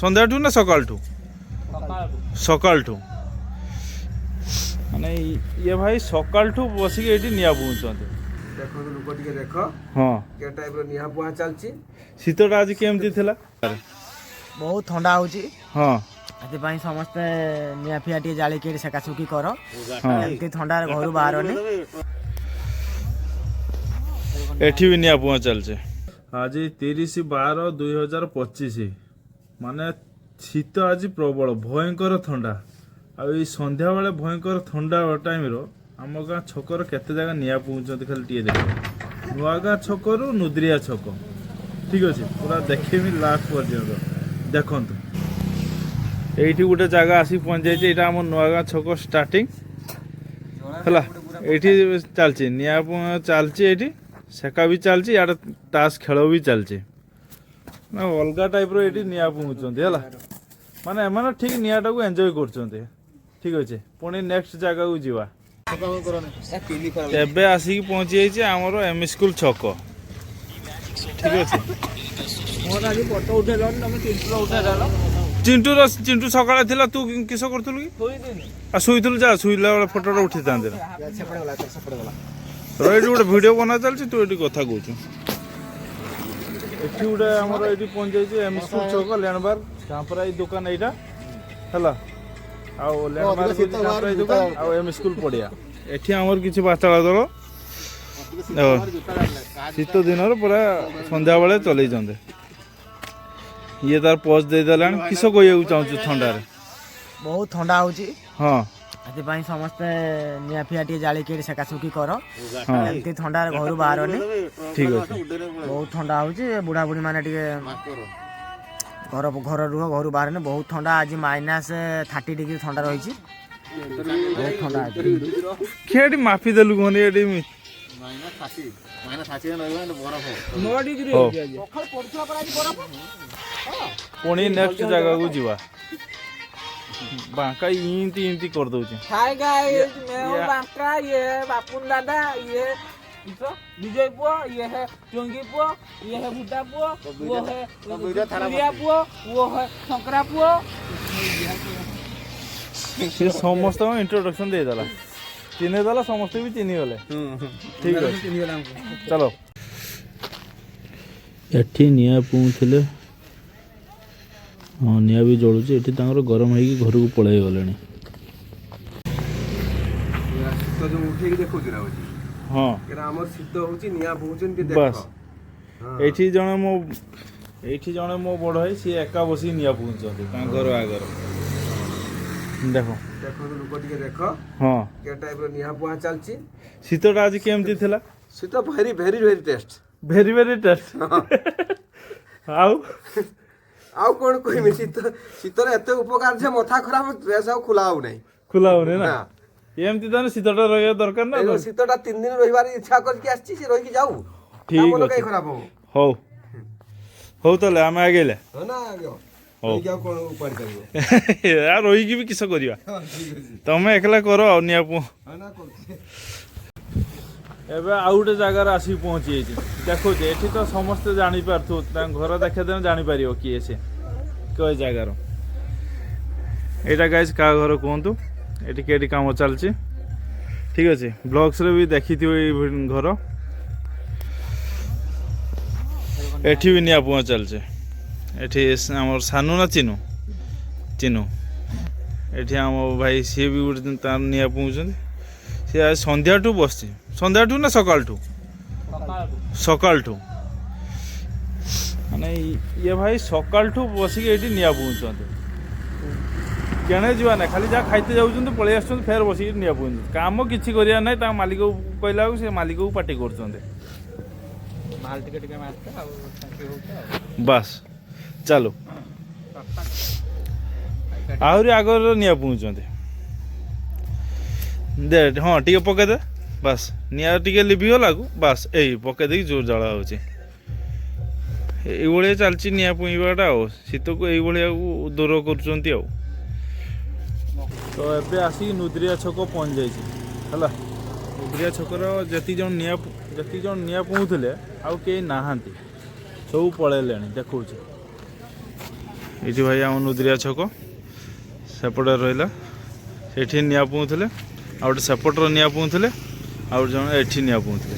ସନ୍ଧ୍ୟାଠୁ ନା ସକାଳଠୁ? ସକାଳଠୁ ମାନେ ଇଏ ଭାଇ ସକାଳଠୁ ବସିକି ଏଇଠି ନିଆଁ ପୁଉଁଛନ୍ତି। ଦେଖନ୍ତୁ ଲୋକ ଟିକେ ଦେଖ ହଁ କେ ଟାଇପର ନିଆଁ ପୁଆ ଚାଲିଛି। ଶୀତଟା ଆଜି କେମିତି ଥିଲା? ବହୁତ ଥଣ୍ଡା ହଉଛି। ହଁ ସେଥିପାଇଁ ସମସ୍ତେ ନିଆଁ ଫିଆ ଟିକେ ଜାଳିକି ସେକାସୁକି କର। ହଁ ଏମିତି ଥଣ୍ଡାରେ ଘରୁ ବାହାରନି। ଏଠି ବି ନିଆଁ ପୁଆଁ ଚାଲିଛି। ଆଜି 30/12/2025 ମାନେ ଶୀତ ଆଜି ପ୍ରବଳ ଭୟଙ୍କର ଥଣ୍ଡା। ଆଉ ଏଇ ସନ୍ଧ୍ୟାବେଳେ ଭୟଙ୍କର ଥଣ୍ଡା ଟାଇମ୍ର ଆମ ଗାଁ ଛକର କେତେ ଜାଗା ନିଆଁ ପୁଉଁଛନ୍ତି ଖାଲି ଟିକେ ଦେଖିବ। ନୂଆଗାଁ ଛକରୁ ନୁଦ୍ରିଆ ଛକ ଠିକ୍ ଅଛି, ପୁରା ଦେଖେଇବି ଲାଷ୍ଟ ପର୍ଯ୍ୟନ୍ତ ଦେଖନ୍ତୁ। ଏଇଠି ଗୋଟେ ଜାଗା ଆସିକି ପହଞ୍ଚିଯାଇଛି। ଏଇଟା ଆମ ନୂଆଗାଁ ଛକ ଷ୍ଟାର୍ଟିଂ ହେଲା। ଏଇଠି ଚାଲିଛି ନିଆଁ ପୁଆଁ ଚାଲିଛି, ଏଇଠି ସେକା ବି ଚାଲିଛି, ଇଆଡ଼େ ତାସ୍ ଖେଳ ବି ଚାଲିଛି। ନା ଅଲଗା ଟାଇପ୍ର ଏଇଠି ନିଆଁ ପୁଉଁଛନ୍ତି ହେଲା। ମାନେ ଏମାନେ ଠିକ୍ ନିଆଁଟାକୁ ଏନ୍ଜୟ କରୁଛନ୍ତି। ଠିକ୍ ଅଛି, ପୁଣି ନେକ୍ସଟ ଜାଗାକୁ ଯିବା। ଏବେ ଆସିକି ପହଞ୍ଚି ଯାଇଛି ଆମର ଏମ୍ ଇ ସ୍କୁଲ ଛକ। ଠିକ୍ ଅଛି, ଚିଣ୍ଟୁ ସକାଳେ ଥିଲା, ତୁ କିସ କରୁଥିଲୁ କି? ଆଉ ଶୋଇଥିଲୁ, ଯା ଶୋଇଲା ବେଳେ ଫଟୋଟା ଉଠେଇଥାନ୍ତେ ନା। ଏଇଠି ଗୋଟେ ଭିଡ଼ିଓ ବନା ଚାଲିଛି, ତୁ ଏଠି କଥା କହୁଛୁ। ଏଠି ଗୋଟେ ଆମର ଏଇଠି ପହଞ୍ଚି ଯାଇଛି ଏମ୍ ଇ ସ୍କୁଲ ଛକ ଲ୍ୟାଣ୍ଡମାର୍କ ଝାମ୍ପରା ଏଇ ଦୋକାନ ଏଇଟା ହେଲା। ଆଉ ଲ୍ୟାଣ୍ଡମାର୍କ ଝାମ୍ପରା ଏଇ ଦୋକାନ ଆଉ ଏମ୍ ଇ ସ୍କୁଲ ପଡ଼ିଆ। ଏଠି ଆମର କିଛି ବାଚାଳ ଦଳ ଶୀତ ଦିନରେ ପୁରା ସନ୍ଧ୍ୟାବେଳେ ଚଲେଇଛନ୍ତି। ଇଏ ତାର ପଜ୍ ଦେଇଦେଲାଣି। କିସ କହିବାକୁ ଚାହୁଁଛୁ ଥଣ୍ଡାରେ? ବହୁତ ଥଣ୍ଡା ହଉଛି। ହଁ ସେଥିପାଇଁ ସମସ୍ତେ ନିଆଁ ଫିଆ ଟିକେ ଜାଳିକି ସେକାସୁକି କର। ହଁ ଏମିତି ଥଣ୍ଡାରେ ଘରୁ ବାହାରନି। ଠିକ୍ ଅଛି। ବହୁତ ଥଣ୍ଡା ହଉଛି। ବୁଢ଼ାବୁଢ଼ୀ ମାନେ ଟିକେ ଘର ରୁହ, ଘରୁ ବାହାରନି। ବହୁତ ଥଣ୍ଡା ଆଜି -30 ଡିଗ୍ରୀ ଥଣ୍ଡା ରହିଛି। ବହୁତ ଥଣ୍ଡା ଅଛି। ଏଠି ମାପି ଦେଲୁ କହନି ଏଠି ପୁଣି ନେକ୍ସଟ ଜାଗାକୁ ଯିବା। ବାଙ୍କା ଇନ୍ତି ଇନ୍ତି କରିଦଉଛି। बापुन दादा ये विजय पुआ, ये है चोंगी पुआ, ये है भूटा पुआ, वो है सूर्या पुआ, वो है शंकरा पुआ। ସେ ସମସ୍ତଙ୍କୁ ଇଣ୍ଟ୍ରୋଡକ୍ସନ୍ ଦେଇଦେଲା, ଚିହ୍ନି ଦେଲା, ସମସ୍ତେ ବି ଚିହ୍ନି ଗଲେ। ଠିକ୍ ଅଛି, ଚାଲ। ଏଠି ନିଆଁ ପୁଉଁଥିଲେ। ହଁ, ନିଆଁ ବି ଜଳୁଛି। ଏଠି ତାଙ୍କର ଗରମ ହେଇକି ଘରକୁ ପଳେଇ ଗଲେଣି। ଶୀତ ଯୋଉ ଉଠେଇକି ଦେଖୁଛୁ ନା ହଉଛି। ହଁ, ଏରା ଆମର ଶୀତ ହଉଛି, ନିଆଁ ପୁଉଁଛନ୍ତି ଦେଖ। ବାସ୍। ଏଇଠି ଜଣେ ମୋ ବଡ଼ ଭାଇ, ସିଏ ଏକା ବସିକି ନିଆଁ ପୁଉଁଛନ୍ତି ତାଙ୍କ ଘର ଆଗରେ। ଦେଖ, ଦେଖନ୍ତୁ ଲୋକ ଟିକେ ଦେଖ ହଁ କେ ଟାଇପର ନିଆଁ ପୁଆ ଚାଲିଛି। ଶୀତଟା ଆଜି କେମିତି ଥିଲା? ଶୀତ very very very test. Very very test. ଆଉ ଆଉ କ'ଣ କହିବି, ଶୀତରେ ଏତେ ଉପକାର ଯେ ମଥା ଖରାପ, ଡ୍ରେସ୍ ଆଉ ଖୋଲା ହଉନାହିଁ। ଖୋଲା ହଉନି ନା? ଏମିତି ତାହେଲେ ଶୀତଟା ରହିବା ଦରକାର ନା? ଶୀତଟା 3 ଦିନ ରହିବାର ଇଚ୍ଛା କରିକି ଆସିଛି, ସେ ରହିକି ଯାଉ। ଠିକ୍ ଅଛି, ଖରାପ ହବ। ହଉ ହଉ ତାହେଲେ ଆମେ ଆଗେଇଲେ। ହଉ ରହିକି ବି କିସ କରିବା, ତମେ ଏକଲା କର ଆଉ ନିଆଁ ପୁଅ। ଏବେ ଆଉ ଗୋଟେ ଜାଗାରେ ଆସିକି ପହଞ୍ଚି ଯାଇଛି। ଦେଖୁଛି ଏଠି ତ ସମସ୍ତେ ଜାଣିପାରୁଥିବ, ତାଙ୍କ ଘର ଦେଖେଇଦେଲେ ଜାଣିପାରିବ କିଏ ସେ, କେଉଁ ଜାଗାର। ଏଇଟା ଗାଇସ୍ କାହା ଘର କୁହନ୍ତୁ? ଏଠି କେଠି କାମ ଚାଲିଛି। ଠିକ୍ ଅଛି, ବ୍ଲଗ୍ସରେ ବି ଦେଖିଥିବ ଏଇ ଘର। ଏଠି ବି ନିଆଁ ପୁଆଁ ଚାଲିଛି। ଏଠି ଆମର ସାନୁ ନା ଚିନୁ ଏଠି ଆମ ଭାଇ, ସିଏ ବି ଗୋଟେ ତାର ନିଆଁ ପୁଉଁଛନ୍ତି। ସିଏ ଆଜି ସନ୍ଧ୍ୟାଠୁ ବସିଛି। ସନ୍ଧ୍ୟାଠୁ ନା ସକାଳଠୁ? ସକାଳଠୁ ମାନେ ଇଏ ଭାଇ ସକାଳଠୁ ବସିକି ଏଇଠି ନିଆଁ ପୁଉଁଛନ୍ତି। କେଣେ ଯିବା ନାହିଁ, ଖାଲି ଯାହା ଖାଇତେ ଯାଉଛନ୍ତି, ପଳେଇ ଆସୁଛନ୍ତି, ଫେର ବସିକି ନିଆଁ ପୁଉଁଛନ୍ତି। କାମ କିଛି କରିବା ନାହିଁ। ତାଙ୍କ ମାଲିକକୁ କହିଲା ବେଳକୁ ସେ ମାଲିକକୁ ପାଟି କରୁଛନ୍ତି। ବାସ୍, ଚାଲୁ। ଆହୁରି ଆଗରେ ନିଆଁ ପୁଉଁଛନ୍ତି। ଦେ, ହଁ ଟିକେ ପକେଇଦେ, ବାସ୍। ନିଆଁ ଟିକେ ଲିଭିଗଲାକୁ ବାସ୍ ଏଇ ପକେଇ ଦେଇକି ଜୋର ଜଳା ହେଉଛି। ଏଇଭଳିଆ ଚାଲିଛି ନିଆଁ ପୁଇଁବାଟା ଆଉ। ଶୀତକୁ ଏଇଭଳିଆ ଦୂର କରୁଛନ୍ତି ଆଉ। ତ ଏବେ ଆସିକି ନୁଦ୍ରିଆ ଛକ ପହଞ୍ଚି ଯାଇଛି ହେଲା। ନୁଦ୍ରିଆ ଛକର ଯେତିକି ଜଣ ନିଆଁ ପୁଉଁଥିଲେ ଆଉ କେହି ନାହାନ୍ତି, ସବୁ ପଳେଇଲେଣି। ଦେଖଉଛି ଏଇଠି ଭାଇ ଆମ ନୁଦୁରିଆ ଛକ ସେପଟେ ରହିଲା ସେଠି ନିଆଁ ପୁଉଁଥିଲେ ଆଉ ଗୋଟେ ସେପଟର ନିଆଁ ପୁଉଁଥିଲେ ଆଉ ଜଣେ ଏଠି ନିଆଁ ପୁଉଁଥିଲେ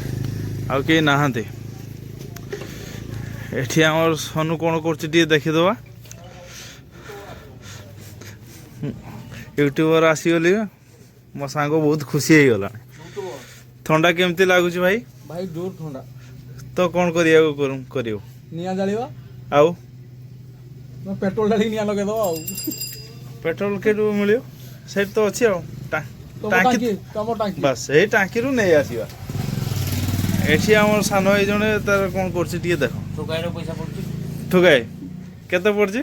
ଆଉ କେହି ନାହାନ୍ତି। ଏଠି ଆମର ସନୁ କ'ଣ କରୁଛି ଟିକେ ଦେଖିଦେବା। ୟୁଟ୍ୟୁବର ଆସିଗଲି ମୋ ସାଙ୍ଗ ବହୁତ ଖୁସି ହେଇଗଲା। ଥଣ୍ଡା କେମିତି ଲାଗୁଛି ଭାଇ? ଭାଇ ଜୋର ଥଣ୍ଡା। ତ କ'ଣ କରିବାକୁ କରିବ? ନିଆଁ ଜାଳିବା ଆଉ ପେଟ୍ରୋଲ ଢାଳିକି ନିଆଁ ଲଗେଇଦବା ଆଉ। ପେଟ୍ରୋଲ କେଉଁଠୁ ମିଳିବ? ସେଇଠି ତ ଅଛି ଆଉ ଟାଙ୍କି ତମ ଟାଙ୍କି ବାସ୍ ସେଇ ଟାଙ୍କିରୁ ନେଇ ଆସିବା। ଏଠି ଆମର ସାନ ଭାଇ ଜଣେ ତାର କ'ଣ କରୁଛି ଟିକେ ଦେଖ। ଠୁକାଇର ପଇସା ପଡୁଛି ଠୁକାଏ କେତେ ପଡୁଛି?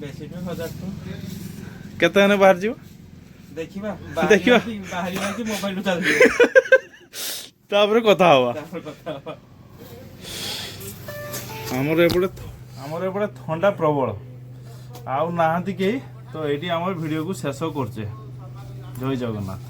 ବେଶୀ ନୁହେଁ 1000 ଟଙ୍କା। କେତେ ହେଲେ ବାହାରିଯିବ? ଦେଖିବା ଦେଖିବା। ବାହାରିବା କି ମୋବାଇଲ ଚାଲିଯିବ ତାପରେ କଥା ହବା। ତାପରେ କଥା ହବା। ଆମର ଏପଟେ ଥଣ୍ଡା ପ୍ରବଳ ଆଉ ନାହାନ୍ତି କେହି ତ ଏଇଠି ଆମର ଭିଡ଼ିଓକୁ ଶେଷ କରୁଛେ। ଜୟ ଜଗନ୍ନାଥ।